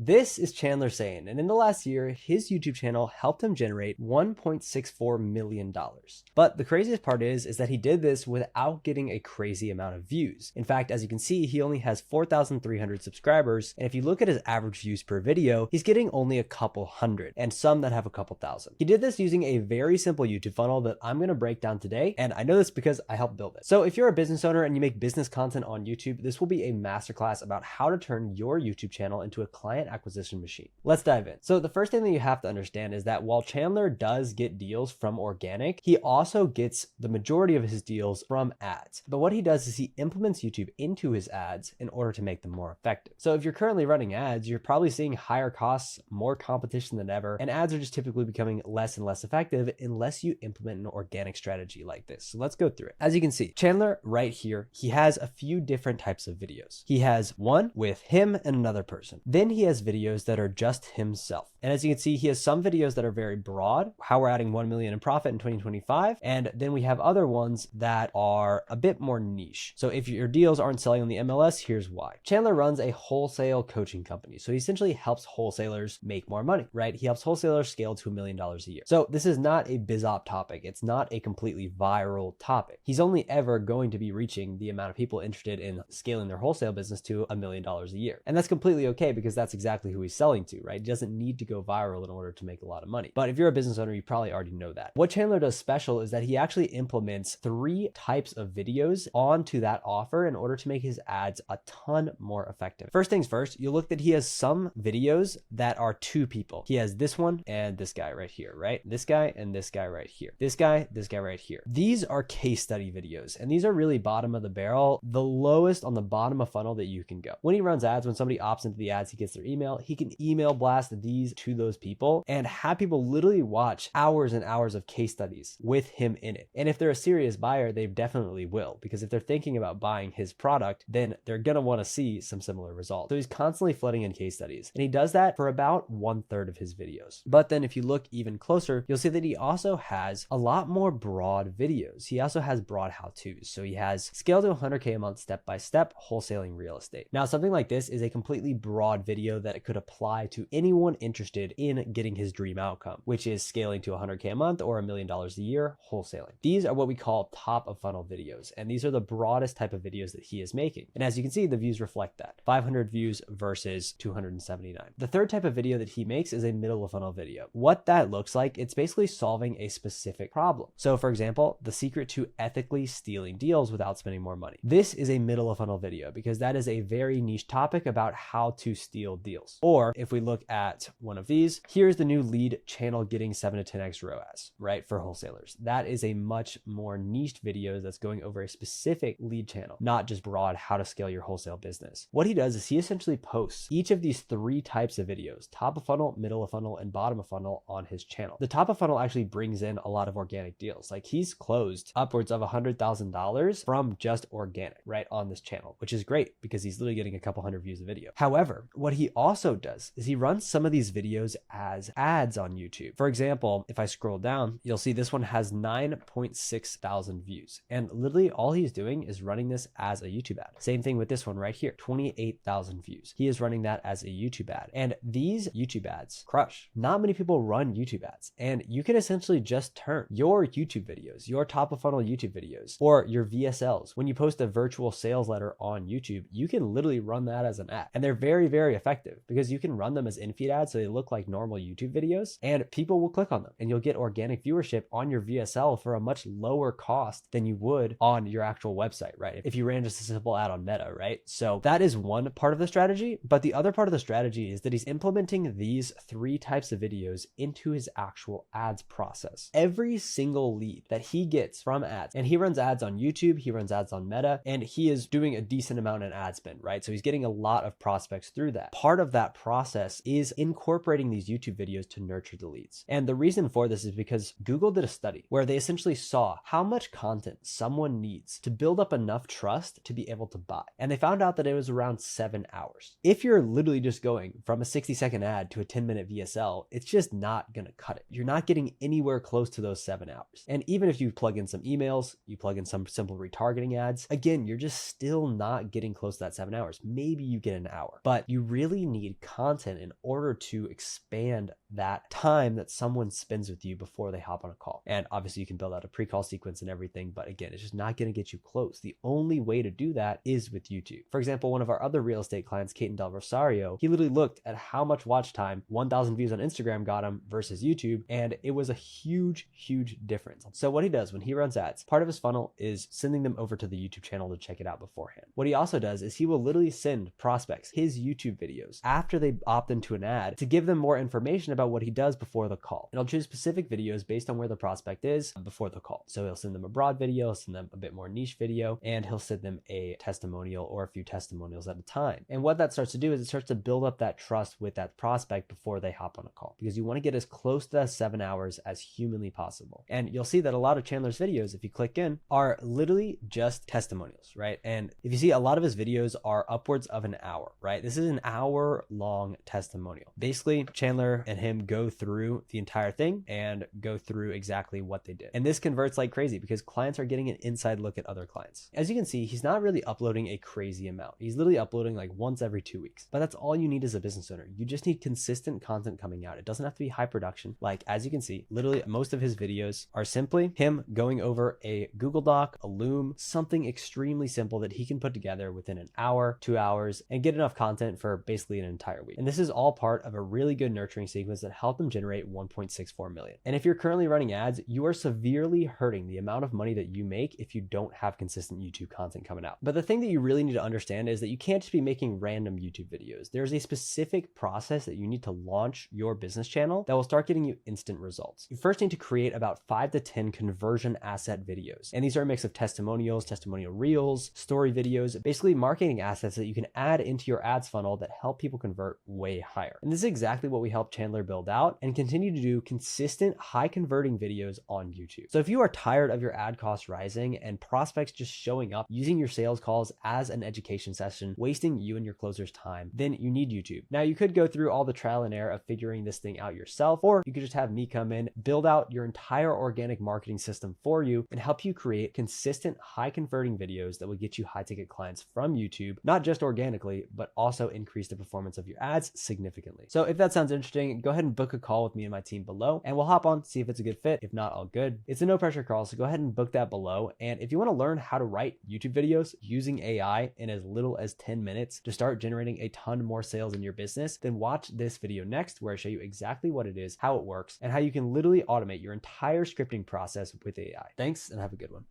This is Chandler saying, and in the last year, his YouTube channel helped him generate $1.64 million. But the craziest part is that he did this without getting a crazy amount of views. In fact, as you can see, he only has 4,300 subscribers, and if you look at his average views per video, he's getting only a couple hundred, and some that have a couple thousand. He did this using a very simple YouTube funnel that I'm going to break down today, and I know this because I helped build it. So if you're a business owner and you make business content on YouTube, this will be a masterclass about how to turn your YouTube channel into a client acquisition machine. Let's dive in. So the first thing that you have to understand is that while Chandler does get deals from organic, he also gets the majority of his deals from ads. But what he does is he implements YouTube into his ads in order to make them more effective. So if you're currently running ads, you're probably seeing higher costs, more competition than ever, and ads are just typically becoming less and less effective unless you implement an organic strategy like this. So let's go through it. As you can see, Chandler right here, he has a few different types of videos. He has one with him and another person. Then he has videos that are just himself. And as you can see, he has some videos that are very broad, how we're adding 1 million in profit in 2025. And then we have other ones that are a bit more niche. So if your deals aren't selling on the MLS, here's why. Chandler runs a wholesale coaching company. So he essentially helps wholesalers make more money, right? He helps wholesalers scale to $1 million a year. So this is not a biz op topic. It's not a completely viral topic. He's only ever going to be reaching the amount of people interested in scaling their wholesale business to $1 million a year. And that's completely okay because that's exactly who he's selling to, right? He doesn't need to go viral in order to make a lot of money. But if you're a business owner, you probably already know that. What Chandler does special is that he actually implements 3 types of videos onto that offer in order to make his ads a ton more effective. First things first, you look that he has some videos that are 2 people. He has this one and this guy right here, right? This guy and this guy right here. This guy right here. These are case study videos, and these are really bottom of the barrel, the lowest on the bottom of funnel that you can go. When he runs ads, when somebody opts into the ads, he gets their email, he can email blast these to those people and have people literally watch hours and hours of case studies with him in it. And if they're a serious buyer, they definitely will, because if they're thinking about buying his product, then they're going to want to see some similar results. So he's constantly flooding in case studies, and he does that for about 1/3 of his videos. But then if you look even closer, you'll see that he also has a lot more broad videos. He also has broad how-tos. So he has scale to 100K a month step-by-step wholesaling real estate. Now, something like this is a completely broad video that it could apply to anyone interested in getting his dream outcome, which is scaling to 100K a month or $1 million a year wholesaling. These are what we call top of funnel videos, and these are the broadest type of videos that he is making. And as you can see, the views reflect that. 500 views versus 279. The third type of video that he makes is a middle of funnel video. What that looks like, it's basically solving a specific problem. So for example, the secret to ethically stealing deals without spending more money. This is a middle of funnel video because that is a very niche topic about how to steal deals. Or if we look at one of these, here's the new lead channel getting 7 to 10x ROAS, right? For wholesalers. That is a much more niche video that's going over a specific lead channel, not just broad how to scale your wholesale business. What he does is he essentially posts each of these 3 types of videos, top of funnel, middle of funnel, and bottom of funnel on his channel. The top of funnel actually brings in a lot of organic deals. Like he's closed upwards of $100,000 from just organic, right, on this channel, which is great because he's literally getting a couple hundred views a video. However, what he also does is he runs some of these videos as ads on YouTube. For example, if I scroll down, you'll see this one has 9.6 thousand views. And literally all he's doing is running this as a YouTube ad. Same thing with this one right here, 28,000 views. He is running that as a YouTube ad. And these YouTube ads crush. Not many people run YouTube ads. And you can essentially just turn your YouTube videos, your top of funnel YouTube videos, or your VSLs. When you post a virtual sales letter on YouTube, you can literally run that as an ad. And they're very, very effective because you can run them as in-feed ads so they look like normal YouTube videos and people will click on them and you'll get organic viewership on your VSL for a much lower cost than you would on your actual website, right? If you ran just a simple ad on Meta, right? So that is one part of the strategy, but the other part of the strategy is that he's implementing these 3 types of videos into his actual ads process. Every single lead that he gets from ads, and he runs ads on YouTube, he runs ads on Meta, and he is doing a decent amount in ad spend, right? So he's getting a lot of prospects through that. Part of that process is incorporating these YouTube videos to nurture the leads. And the reason for this is because Google did a study where they essentially saw how much content someone needs to build up enough trust to be able to buy. And they found out that it was around 7 hours. If you're literally just going from a 60-second ad to a 10-minute VSL, it's just not going to cut it. You're not getting anywhere close to those 7 hours. And even if you plug in some emails, you plug in some simple retargeting ads, again, you're just still not getting close to that 7 hours. Maybe you get an hour, but you really need content in order to expand that time that someone spends with you before they hop on a call. And obviously you can build out a pre-call sequence and everything, but again, it's just not going to get you close. The only way to do that is with YouTube. For example, one of our other real estate clients, Chasteen Del Rosario, he literally looked at how much watch time 1,000 views on Instagram got him versus YouTube, and it was a huge difference. So what he does when he runs ads, part of his funnel is sending them over to the YouTube channel to check it out beforehand. What he also does is he will literally send prospects his YouTube videos after they opt into an ad to give them more information about what he does before the call. And he'll choose specific videos based on where the prospect is before the call. So he'll send them a broad video, he'll send them a bit more niche video, and he'll send them a testimonial or a few testimonials at a time. And what that starts to do is it starts to build up that trust with that prospect before they hop on a call, because you want to get as close to that 7 hours as humanly possible. And you'll see that a lot of Chandler's videos, if you click in, are literally just testimonials, right? And if you see, a lot of his videos are upwards of an hour, right? This is an hour-long testimonial. Basically, Chandler and him go through the entire thing and go through exactly what they did. And this converts like crazy because clients are getting an inside look at other clients. As you can see, he's not really uploading a crazy amount. He's literally uploading like once every 2 weeks. But that's all you need as a business owner. You just need consistent content coming out. It doesn't have to be high production. Like, as you can see, literally most of his videos are simply him going over a Google Doc, a Loom, something extremely simple that he can put together within an hour, 2 hours, and get enough content for basically an entire week. And this is all part of a really good nurturing sequence that helped him generate 1.64 million. And if you're currently running ads, you are severely hurting the amount of money that you make if you don't have consistent YouTube content coming out. But the thing that you really need to understand is that you can't just be making random YouTube videos. There's a specific process that you need to launch your business channel that will start getting you instant results. You first need to create about 5 to 10 conversion asset videos. And these are a mix of testimonials, testimonial reels, story videos, basically marketing assets that you can add into your ads funnel that help people convert way higher. And this is exactly what we help Chandler build out and continue to do: consistent, high converting videos on YouTube. So if you are tired of your ad costs rising and prospects just showing up using your sales calls as an education session, wasting you and your closers' time, then you need YouTube. Now, you could go through all the trial and error of figuring this thing out yourself, or you could just have me come in, build out your entire organic marketing system for you, and help you create consistent, high converting videos that will get you high ticket clients from YouTube, not just organically, but also increase the performance of your ads significantly. So if that sounds interesting, go ahead and book a call with me and my team below, and we'll hop on, see if it's a good fit. If not, all good. It's a no pressure call, so go ahead and book that below. And if you want to learn how to write YouTube videos using AI in as little as 10 minutes to start generating a ton more sales in your business, then watch this video next, where I show you exactly what it is, how it works, and how you can literally automate your entire scripting process with AI. Thanks, and have a good one.